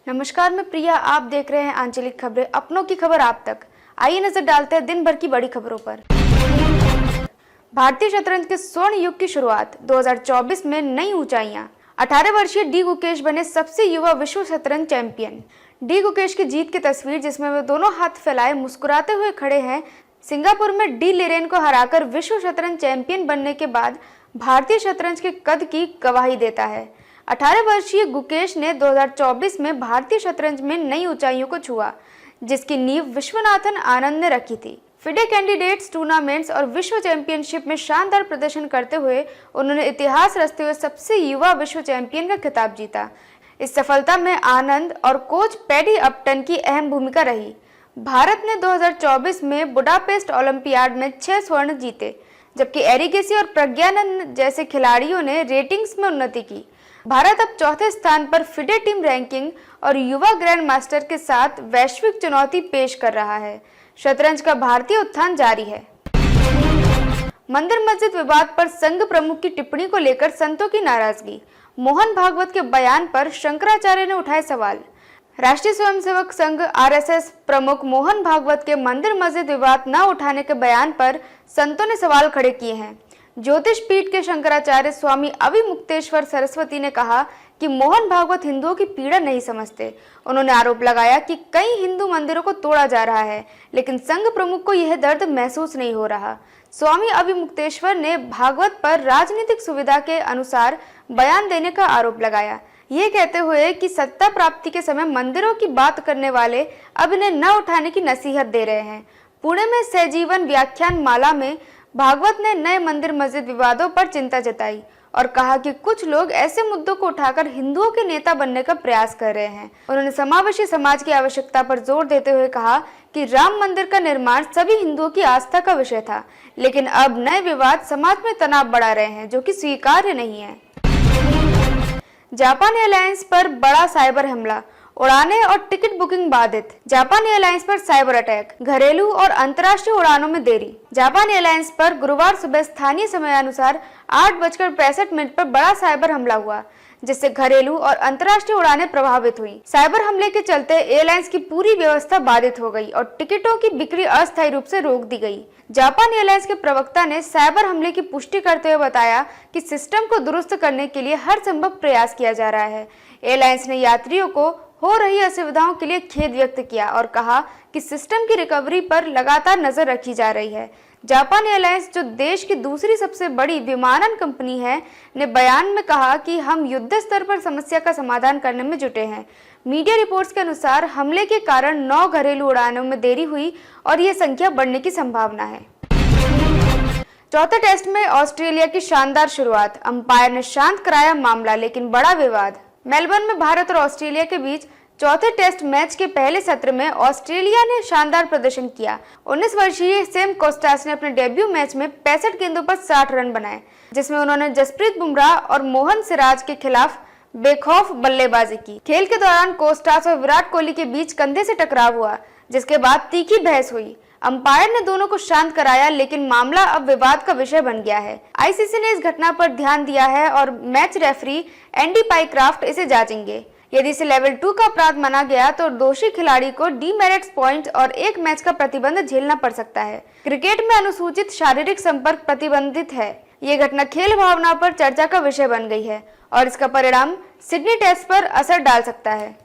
नमस्कार, मैं प्रिया। आप देख रहे हैं आंचलिक खबरें, अपनों की खबर आप तक। आइए नजर डालते हैं दिन भर की बड़ी खबरों पर। भारतीय शतरंज के स्वर्ण युग की शुरुआत, 2024 में नई ऊंचाइयां। 18 वर्षीय डी गुकेश बने सबसे युवा विश्व शतरंज चैंपियन। डी गुकेश की जीत की तस्वीर, जिसमें वे दोनों हाथ फैलाए मुस्कुराते हुए खड़े हैं, सिंगापुर में डी लिरेन को हराकर विश्व शतरंज चैंपियन बनने के बाद भारतीय शतरंज के कद की गवाही देता है। 18 वर्षीय गुकेश ने 2024 में भारतीय शतरंज में नई ऊंचाइयों को छुआ, जिसकी नींव विश्वनाथन आनंद ने रखी थी। फिडे कैंडिडेट्स टूर्नामेंट्स और विश्व चैंपियनशिप में शानदार प्रदर्शन करते हुए उन्होंने इतिहास रचते हुए सबसे युवा विश्व चैंपियन का खिताब जीता। इस सफलता में आनंद और कोच पैडी अपटन की अहम भूमिका रही। भारत ने 2024 में बुडापेस्ट ओलंपियाड में 6 स्वर्ण जीते, जबकि एरिगेसी और प्रज्ञानंद जैसे खिलाड़ियों ने रेटिंग्स में उन्नति की। भारत अब चौथे स्थान पर फिडे टीम रैंकिंग और युवा ग्रैंड मास्टर के साथ वैश्विक चुनौती पेश कर रहा है। शतरंज का भारतीय उत्थान जारी है। मंदिर मस्जिद विवाद पर संघ प्रमुख की टिप्पणी को लेकर संतों की नाराजगी। मोहन भागवत के बयान पर शंकराचार्य ने उठाए सवाल। राष्ट्रीय स्वयंसेवक संघ आरएसएस प्रमुख मोहन भागवत के मंदिर मस्जिद विवाद न उठाने के बयान पर संतों ने सवाल खड़े किए हैं। ज्योतिष पीठ के शंकराचार्य स्वामी अविमुक्तेश्वर सरस्वती ने कहा कि मोहन भागवत हिंदुओं की पीड़ा नहीं समझते। उन्होंने आरोप लगाया कि कई हिंदू मंदिरों को तोड़ा जा रहा है, लेकिन संघ प्रमुख को यह दर्द महसूस नहीं हो रहा। स्वामी अविमुक्तेश्वर ने भागवत पर राजनीतिक सुविधा के अनुसार बयान देने का आरोप लगाया, ये कहते हुए कि सत्ता प्राप्ति के समय मंदिरों की बात करने वाले अब इन्हें न उठाने की नसीहत दे रहे हैं। पुणे में सहजीवन व्याख्यान माला में भागवत ने नए मंदिर मस्जिद विवादों पर चिंता जताई और कहा कि कुछ लोग ऐसे मुद्दों को उठाकर हिंदुओं के नेता बनने का प्रयास कर रहे हैं। उन्होंने समावेशी समाज की आवश्यकता पर जोर देते हुए कहा कि राम मंदिर का निर्माण सभी हिंदुओं की आस्था का विषय था, लेकिन अब नए विवाद समाज में तनाव बढ़ा रहे हैं, जो कि स्वीकार्य नहीं है। जापान एयरलाइंस पर बड़ा साइबर हमला, उड़ानें और टिकट बुकिंग बाधित। जापान एयरलाइंस पर साइबर अटैक, घरेलू और अंतर्राष्ट्रीय उड़ानों में देरी। जापान एयरलाइंस पर गुरुवार सुबह स्थानीय समयानुसार 8:65 पर बड़ा साइबर हमला हुआ, जिससे घरेलू और अंतर्राष्ट्रीय उड़ानें प्रभावित हुई। साइबर हमले के चलते एयरलाइंस की पूरी व्यवस्था बाधित हो गई और टिकटों की बिक्री अस्थायी रूप से रोक दी गई। जापान एयरलाइंस के प्रवक्ता ने साइबर हमले की पुष्टि करते हुए बताया कि सिस्टम को दुरुस्त करने के लिए हर संभव प्रयास किया जा रहा है। एयरलाइंस ने यात्रियों को हो रही असुविधाओं के लिए खेद व्यक्त किया और कहा कि सिस्टम की रिकवरी पर लगातार नजर रखी जा रही है। जापान एयरलाइंस, जो देश की दूसरी सबसे बड़ी विमानन कंपनी है, ने बयान में कहा कि हम युद्ध स्तर पर समस्या का समाधान करने में जुटे हैं। मीडिया रिपोर्ट्स के अनुसार हमले के कारण 9 घरेलू उड़ानों में देरी हुई और यह संख्या बढ़ने की संभावना है। चौथे टेस्ट में ऑस्ट्रेलिया की शानदार शुरुआत, अंपायर ने शांत कराया मामला, लेकिन बड़ा विवाद। मेलबर्न में भारत और ऑस्ट्रेलिया के बीच चौथे टेस्ट मैच के पहले सत्र में ऑस्ट्रेलिया ने शानदार प्रदर्शन किया। 19 वर्षीय सैम कोस्टास ने अपने डेब्यू मैच में 65 गेंदों पर 60 रन बनाए, जिसमें उन्होंने जसप्रीत बुमराह और मोहन सिराज के खिलाफ बेखौफ बल्लेबाजी की। खेल के दौरान कोस्टास और विराट कोहली के बीच कंधे से टकराव हुआ, जिसके बाद तीखी बहस हुई। अंपायर ने दोनों को शांत कराया, लेकिन मामला अब विवाद का विषय बन गया है। आईसीसी ने इस घटना पर ध्यान दिया है और मैच रेफरी एंडी पाइक्राफ्ट इसे जांचेंगे। यदि इसे लेवल 2 का अपराध माना गया तो दोषी खिलाड़ी को डीमेरिट्स पॉइंट और 1 मैच का प्रतिबंध झेलना पड़ सकता है। क्रिकेट में अनुसूचित शारीरिक संपर्क प्रतिबंधित है। ये घटना खेल भावना पर चर्चा का विषय बन गई है और इसका परिणाम सिडनी टेस्ट पर असर डाल सकता है।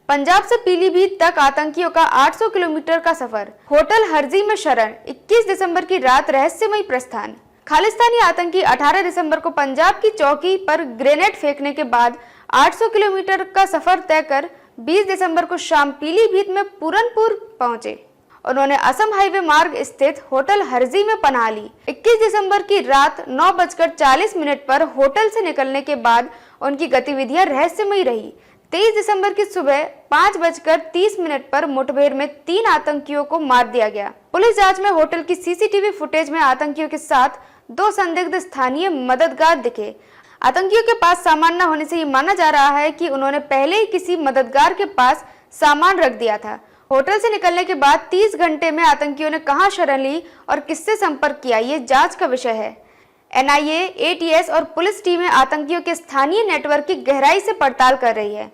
पंजाब से पीलीभीत तक आतंकियों का 800 किलोमीटर का सफर, होटल हर्जी में शरण, 21 दिसंबर की रात रहस्यमयी प्रस्थान। खालिस्तानी आतंकी 18 दिसंबर को पंजाब की चौकी पर ग्रेनेड फेंकने के बाद 800 किलोमीटर का सफर तय कर 20 दिसंबर को शाम पीलीभीत में पूरनपुर पहुंचे। उन्होंने असम हाईवे मार्ग स्थित होटल हर्जी में पनाह ली। 21 दिसंबर की रात 9:40 पर होटल से निकलने के बाद उनकी गतिविधियां रहस्यमयी रही। 23 दिसंबर की सुबह 5:30 पर मुठभेड़ में 3 आतंकियों को मार दिया गया। पुलिस जांच में होटल की सीसीटीवी फुटेज में आतंकियों के साथ 2 संदिग्ध स्थानीय मददगार दिखे। आतंकियों के पास सामान न होने से ये माना जा रहा है कि उन्होंने पहले ही किसी मददगार के पास सामान रख दिया था। होटल से निकलने के बाद 30 घंटे में आतंकियों ने कहां शरण ली और किससे संपर्क किया, ये जांच का विषय है। एनआईए, एटीएस और पुलिस टीमें आतंकियों के स्थानीय नेटवर्क की गहराई से पड़ताल कर रही है।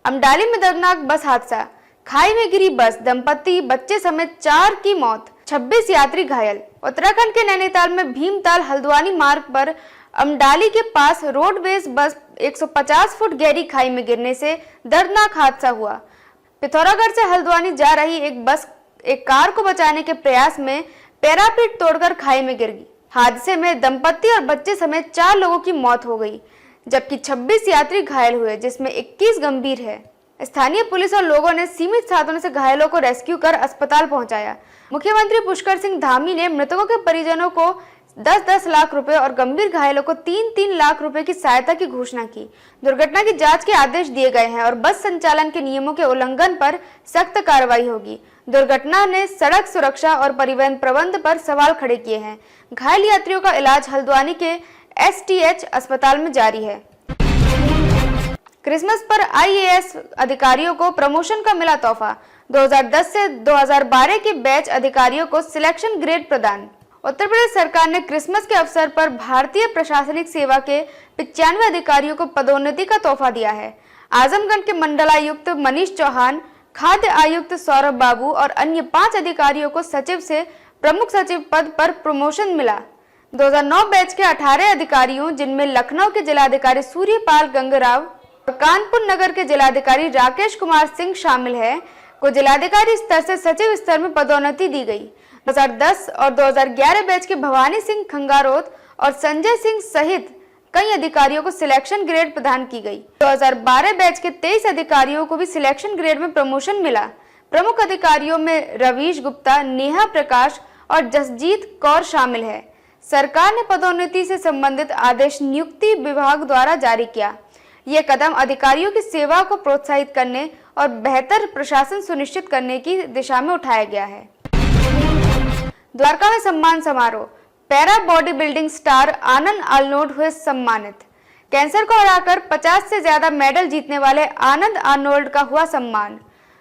अमडाली में दर्दनाक बस हादसा, खाई में गिरी बस, दंपति बच्चे समेत 4 की मौत, 26 यात्री घायल। उत्तराखंड के नैनीताल में भीमताल हल्द्वानी मार्ग पर अमडाली के पास रोडवेज बस 150 फुट गहरी खाई में गिरने से दर्दनाक हादसा हुआ। पिथौरागढ़ से हल्द्वानी जा रही एक बस एक कार को बचाने के प्रयास में पैरापेट तोड़कर खाई में गिर गई। हादसे में दंपति और बच्चे समेत 4 लोगों की मौत हो गई, जबकि 26 यात्री घायल हुए, जिसमें 21 गंभीर है। स्थानीय पुलिस और लोगों ने सीमित साधनों से घायलों को रेस्क्यू कर अस्पताल पहुंचाया। मुख्यमंत्री पुष्कर सिंह धामी ने मृतकों के परिजनों को 10-10 लाख रुपए और गंभीर घायलों को 3-3 लाख रुपए की सहायता की घोषणा की। दुर्घटना की जांच के आदेश दिए गए हैं और बस संचालन के नियमों के उल्लंघन पर सख्त कार्रवाई होगी। दुर्घटना ने सड़क सुरक्षा और परिवहन प्रबंध पर सवाल खड़े किए हैं। घायल यात्रियों का इलाज हल्द्वानी के एसटीएच अस्पताल में जारी है। क्रिसमस पर आईएएस अधिकारियों को प्रमोशन का मिला तोहफा, 2010 से 2012 के बैच अधिकारियों को सिलेक्शन ग्रेड प्रदान। उत्तर प्रदेश सरकार ने क्रिसमस के अवसर पर भारतीय प्रशासनिक सेवा के 95 अधिकारियों को पदोन्नति का तोहफा दिया है। आजमगढ़ के मंडलायुक्त मनीष चौहान, खाद्य आयुक्त सौरभ बाबू और अन्य 5 अधिकारियों को सचिव से प्रमुख सचिव पद पर प्रमोशन मिला। 2009 बैच के 18 अधिकारियों, जिनमें लखनऊ के जिलाधिकारी सूर्यपाल गंगराव और कानपुर नगर के जिलाधिकारी राकेश कुमार सिंह शामिल है, को जिलाधिकारी स्तर से सचिव स्तर में पदोन्नति दी गई। 2010 और 2011 बैच के भवानी सिंह खंगारोत और संजय सिंह सहित कई अधिकारियों को सिलेक्शन ग्रेड प्रदान की गई। 2012 बैच के 23 अधिकारियों को भी सिलेक्शन ग्रेड में प्रमोशन मिला। प्रमुख अधिकारियों में रवीश गुप्ता, नेहा प्रकाश और जसजीत कौर शामिल है। सरकार ने पदोन्नति से संबंधित आदेश नियुक्ति विभाग द्वारा जारी किया। यह कदम अधिकारियों की सेवा को प्रोत्साहित करने और बेहतर प्रशासन सुनिश्चित करने की दिशा में उठाया गया है। द्वारका में सम्मान समारोह, पैरा बॉडी बिल्डिंग स्टार आनंद आर्नोल्ड हुए सम्मानित। कैंसर को हराकर 50 से ज्यादा मेडल जीतने वाले आनंद आर्नोल्ड का हुआ सम्मान।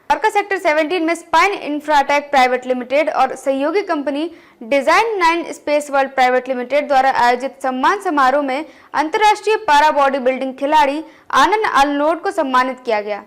द्वारका सेक्टर 17 में स्पाइन इंफ्राटेक प्राइवेट लिमिटेड और सहयोगी company design 9 space world private limited द्वारा आयोजित सम्मान समारोह में अंतर्राष्ट्रीय पैरा बॉडी बिल्डिंग खिलाड़ी आनंद आर्नोल्ड को सम्मानित किया गया।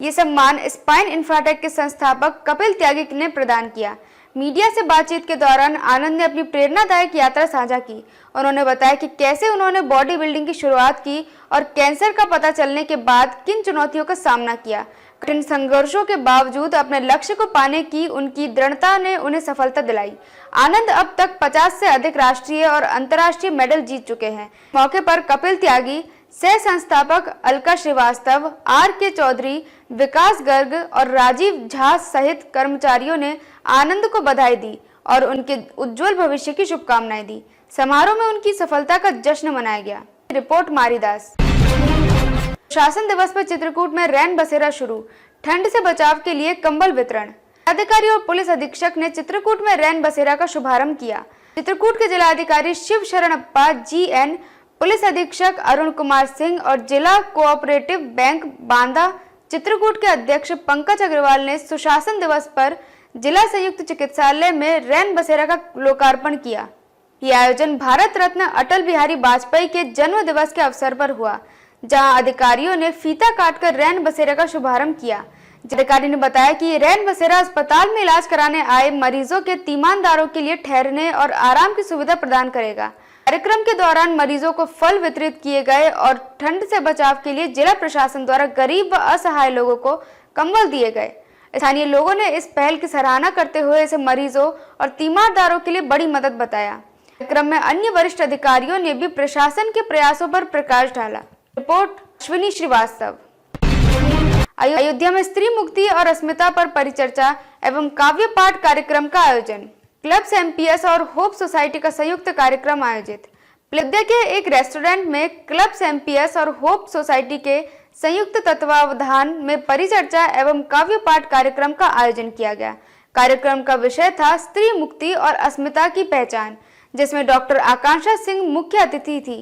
ये सम्मान स्पाइन इंफ्राटेक के संस्थापक कपिल त्यागी ने प्रदान किया। मीडिया से बातचीत के दौरान आनंद ने अपनी प्रेरणादायक यात्रा साझा की। उन्होंने बताया कि कैसे उन्होंने बॉडी बिल्डिंग की शुरुआत की और कैंसर का पता चलने के बाद किन चुनौतियों का सामना किया। कठिन संघर्षों के बावजूद अपने लक्ष्य को पाने की उनकी दृढ़ता ने उन्हें सफलता दिलाई। आनंद अब तक 50 से अधिक राष्ट्रीय और अंतर्राष्ट्रीय मेडल जीत चुके हैं। मौके पर कपिल त्यागी, सह संस्थापक अलका श्रीवास्तव, आर.के. चौधरी, विकास गर्ग और राजीव झा सहित कर्मचारियों ने आनंद को बधाई दी और उनके उज्जवल भविष्य की शुभकामनाएं दी। समारोह में उनकी सफलता का जश्न मनाया गया। रिपोर्ट मारीदास। शासन दिवस पर चित्रकूट में रैन बसेरा शुरू, ठंड से बचाव के लिए कंबल वितरण। अधिकारी और पुलिस अधीक्षक ने चित्रकूट में रैन बसेरा का शुभारंभ किया। चित्रकूट के जिलाधिकारी शिव शरणप्पा जी.एन., पुलिस अधीक्षक अरुण कुमार सिंह और जिला कोऑपरेटिव बैंक बांदा चित्रकूट के अध्यक्ष पंकज अग्रवाल ने सुशासन दिवस पर जिला संयुक्त चिकित्सालय में रैन बसेरा का लोकार्पण किया। यह आयोजन भारत रत्न अटल बिहारी वाजपेयी के जन्म दिवस के अवसर पर हुआ, जहां अधिकारियों ने फीता काटकर रैन बसेरा का शुभारंभ किया। अधिकारी ने बताया कि रैन बसेरा अस्पताल में इलाज कराने आए मरीजों के तीमानदारों के लिए ठहरने और आराम की सुविधा प्रदान करेगा। कार्यक्रम के दौरान मरीजों को फल वितरित किए गए और ठंड से बचाव के लिए जिला प्रशासन द्वारा गरीब व असहाय लोगों को कंबल दिए गए। स्थानीय लोगों ने इस पहल की सराहना करते हुए इसे मरीजों और तीमारदारों के लिए बड़ी मदद बताया। कार्यक्रम में अन्य वरिष्ठ अधिकारियों ने भी प्रशासन के प्रयासों पर प्रकाश डाला। रिपोर्ट अश्विनी श्रीवास्तव। अयोध्या में स्त्री मुक्ति और अस्मिता पर परिचर्चा एवं काव्य पाठ कार्यक्रम का आयोजन। क्लब्स एमपीएस और होप सोसाइटी का संयुक्त कार्यक्रम आयोजित। अयोध्या के एक रेस्टोरेंट में क्लब्स एमपीएस और होप सोसाइटी के संयुक्त तत्वावधान में परिचर्चा एवं काव्य पाठ कार्यक्रम का आयोजन किया गया। कार्यक्रम का विषय था स्त्री मुक्ति और अस्मिता की पहचान, जिसमें डॉक्टर आकांक्षा सिंह मुख्य अतिथि थी।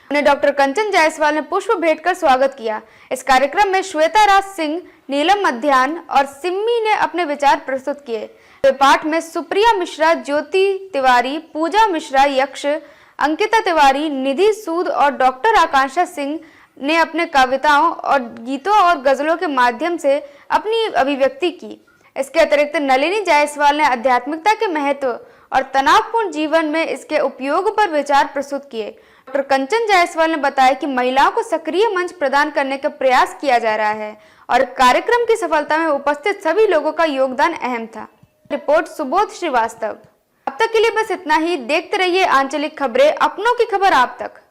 उन्हें डॉक्टर कंचन जायसवाल ने पुष्प भेंट कर स्वागत किया। इस कार्यक्रम में श्वेता राज सिंह, नीलम मध्यान और सिम्मी ने अपने विचार प्रस्तुत किए। पाठ में सुप्रिया मिश्रा, ज्योति तिवारी, पूजा मिश्रा, यक्ष, अंकिता तिवारी, निधि सूद और डॉक्टर आकांक्षा सिंह ने अपने कविताओं और गीतों और गजलों के माध्यम से अपनी अभिव्यक्ति की। इसके अतिरिक्त नलिनी जायसवाल ने आध्यात्मिकता के महत्व और तनावपूर्ण जीवन में इसके उपयोग पर विचार प्रस्तुत किए। डॉक्टर कंचन जायसवाल ने बताया कि महिलाओं को सक्रिय मंच प्रदान करने का प्रयास किया जा रहा है और कार्यक्रम की सफलता में उपस्थित सभी लोगों का योगदान अहम था। रिपोर्ट सुबोध श्रीवास्तव। अब तक के लिए बस इतना ही। देखते रहिए आंचलिक खबरें, अपनों की खबर आप तक।